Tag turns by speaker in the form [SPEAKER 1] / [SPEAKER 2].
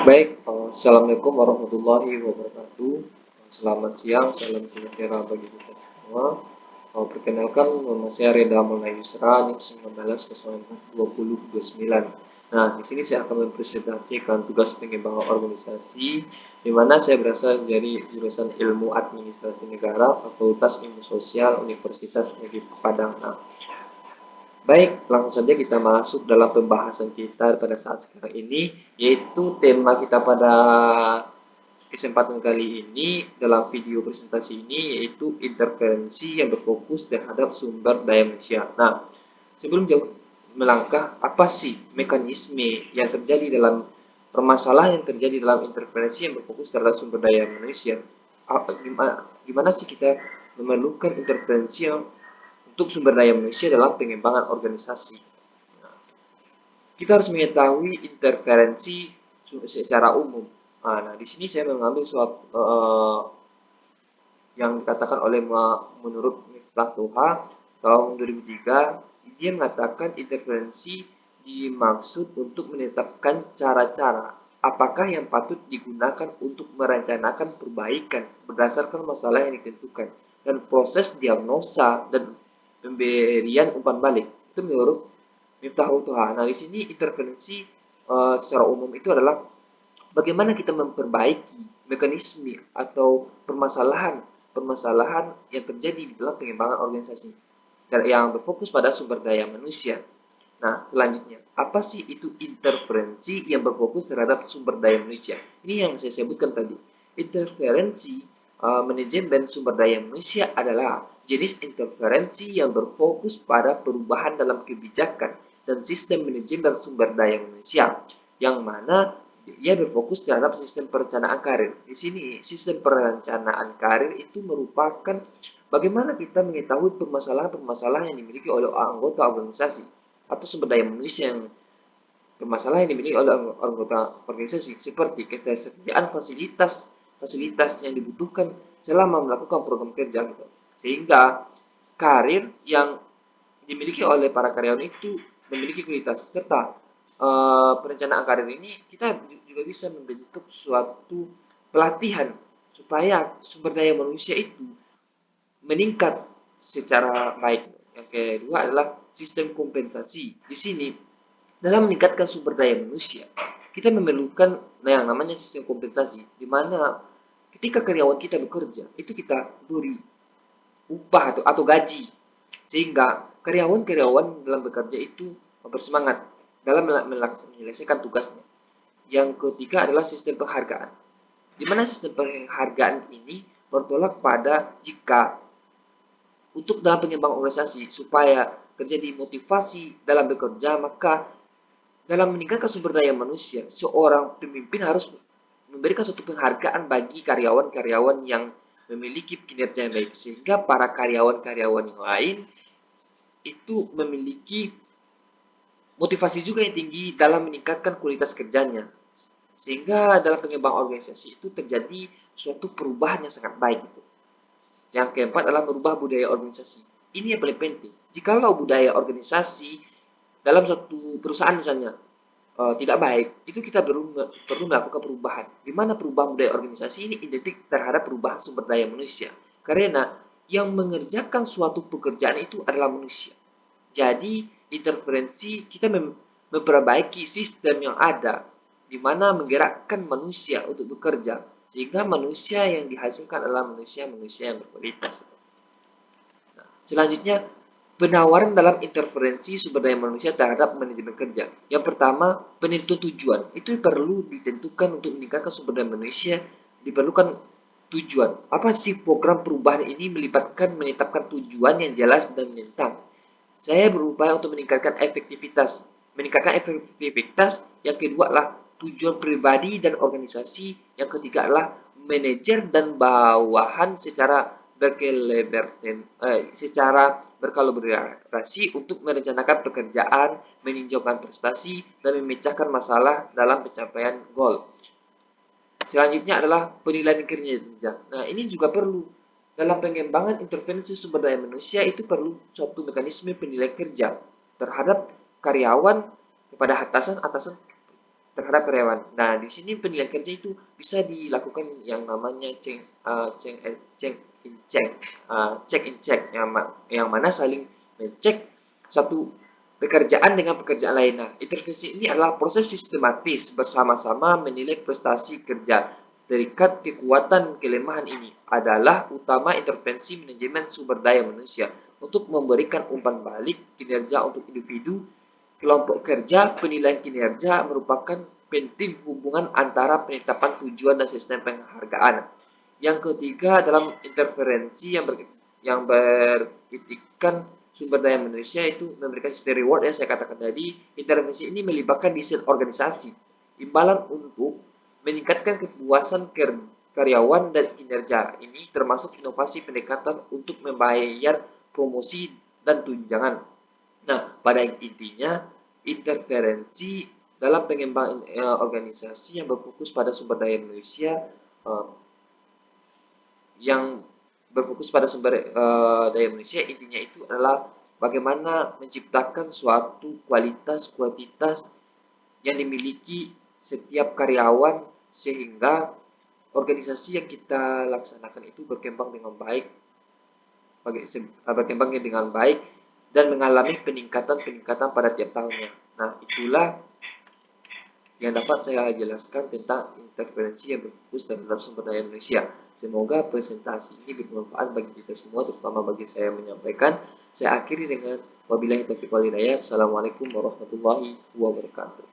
[SPEAKER 1] Baik, assalamualaikum warahmatullahi wabarakatuh. Selamat siang, salam sejahtera bagi kita semua. Perkenalkan, nama saya Reda Maulana Yusra, NIM 19042029. Nah, di sini saya akan mempresentasikan tugas pengembangan organisasi, di mana saya berasal dari jurusan Ilmu Administrasi Negara, Fakultas Ilmu Sosial, Universitas Negeri Padang. Nah, baik, langsung saja kita masuk dalam pembahasan kita pada saat sekarang ini, yaitu tema kita pada kesempatan kali ini dalam video presentasi ini yaitu interferensi yang berfokus terhadap sumber daya manusia. Nah, sebelum jauh melangkah, apa sih mekanisme yang terjadi dalam permasalahan yang terjadi dalam interferensi yang berfokus terhadap sumber daya manusia? Gimana sih kita memerlukan interferensi yang untuk sumber daya manusia dalam pengembangan organisasi? Nah, kita harus mengetahui interferensi secara umum. Nah, di sini saya mengambil suatu yang dikatakan oleh menurut Miftah Toha tahun 2003, dia mengatakan interferensi dimaksud untuk menetapkan cara-cara apakah yang patut digunakan untuk merencanakan perbaikan berdasarkan masalah yang ditentukan dan proses diagnosa dan pemberian umpan balik. Itu menurut Miftah Toha. Nah, di sini interferensi secara umum itu adalah bagaimana kita memperbaiki mekanisme atau permasalahan yang terjadi di dalam pengembangan organisasi yang berfokus pada sumber daya manusia. Nah, selanjutnya, apa sih itu interferensi yang berfokus terhadap sumber daya manusia? Ini yang saya sebutkan tadi. Interferensi manajemen sumber daya manusia adalah jenis interferensi yang berfokus pada perubahan dalam kebijakan dan sistem manajemen sumber daya manusia, yang mana ia berfokus terhadap sistem perencanaan karir. Di sini, sistem perencanaan karir itu merupakan bagaimana kita mengetahui permasalahan-permasalahan yang dimiliki oleh anggota organisasi atau sumber daya manusia yang permasalahan yang dimiliki oleh anggota organisasi, seperti ketersediaan fasilitas yang dibutuhkan selama melakukan program kerja gitu. Sehingga karir yang dimiliki oleh para karyawan itu memiliki kualitas, serta perencanaan karir ini kita juga bisa membentuk suatu pelatihan supaya sumber daya manusia itu meningkat secara baik. Yang kedua adalah sistem kompensasi. Di sini, dalam meningkatkan sumber daya manusia, kita memerlukan yang namanya sistem kompensasi, di mana ketika karyawan kita bekerja, itu kita beri upah atau gaji, sehingga karyawan-karyawan dalam bekerja itu bersemangat dalam menyelesaikan tugasnya. Yang ketiga adalah sistem penghargaan, di mana sistem penghargaan ini bertolak pada jika untuk dalam pengembangan organisasi supaya terjadi motivasi dalam bekerja, maka dalam meningkatkan sumber daya manusia, seorang pemimpin harus memberikan suatu penghargaan bagi karyawan-karyawan yang memiliki kinerja yang baik, sehingga para karyawan-karyawan yang lain itu memiliki motivasi juga yang tinggi dalam meningkatkan kualitas kerjanya, sehingga dalam pengembangan organisasi itu terjadi suatu perubahan yang sangat baik. Yang keempat adalah merubah budaya organisasi. Ini yang paling penting. Jikalau budaya organisasi dalam suatu perusahaan misalnya tidak baik, itu kita perlu melakukan perubahan. Di mana perubahan budaya organisasi ini identik terhadap perubahan sumber daya manusia. Karena yang mengerjakan suatu pekerjaan itu adalah manusia. Jadi, interferensi kita memperbaiki sistem yang ada, di mana menggerakkan manusia untuk bekerja, sehingga manusia yang dihasilkan adalah manusia-manusia yang berkualitas. Nah, selanjutnya, penawaran dalam interferensi sumber daya manusia terhadap manajemen kerja. Yang pertama, penentuan tujuan. Itu perlu ditentukan untuk meningkatkan sumber daya manusia, diperlukan tujuan. Apa sih program perubahan ini melibatkan menetapkan tujuan yang jelas dan menentang. Saya berupaya untuk meningkatkan efektivitas. Meningkatkan efektivitas, yang kedua adalah tujuan pribadi dan organisasi. Yang ketiga adalah manajer dan bawahan secara berkolaborasi untuk merencanakan pekerjaan, meninjaukan prestasi, dan memecahkan masalah dalam pencapaian goal. Selanjutnya adalah penilaian kinerja. Nah, ini juga perlu. Dalam pengembangan intervensi sumber daya manusia itu perlu suatu mekanisme penilaian kerja terhadap karyawan kepada atasan-atasan terhadap karyawan. Nah, di sini penilaian kerja itu bisa dilakukan yang namanya check in check, yang mana saling mengecek satu pekerjaan dengan pekerjaan lain. Nah, intervensi ini adalah proses sistematis bersama-sama menilai prestasi kerja. Terikat kekuatan kelemahan ini adalah utama intervensi manajemen sumber daya manusia untuk memberikan umpan balik kinerja untuk individu. Kelompok kerja penilaian kinerja merupakan penting hubungan antara penetapan tujuan dan sistem penghargaan. Yang ketiga dalam interferensi yang berkritikan sumber daya manusia itu memberikan sistem reward yang saya katakan tadi. Intervensi ini melibatkan desain organisasi, imbalan untuk meningkatkan kepuasan karyawan dan kinerja. Ini termasuk inovasi pendekatan untuk membayar promosi dan tunjangan. Nah, pada intinya, interferensi dalam pengembangan organisasi yang berfokus pada sumber daya manusia, eh, yang berfokus pada sumber daya manusia, intinya itu adalah bagaimana menciptakan suatu kualitas yang dimiliki setiap karyawan sehingga organisasi yang kita laksanakan itu berkembang dengan baik dan mengalami peningkatan pada tiap tahunnya. Nah, itulah yang dapat saya jelaskan tentang interferensi yang berfokus terhadap sumber daya manusia. Semoga presentasi ini bermanfaat bagi kita semua, terutama bagi saya menyampaikan. Saya akhiri dengan wabillahi taufiq wal hidayah. Assalamualaikum warahmatullahi wabarakatuh.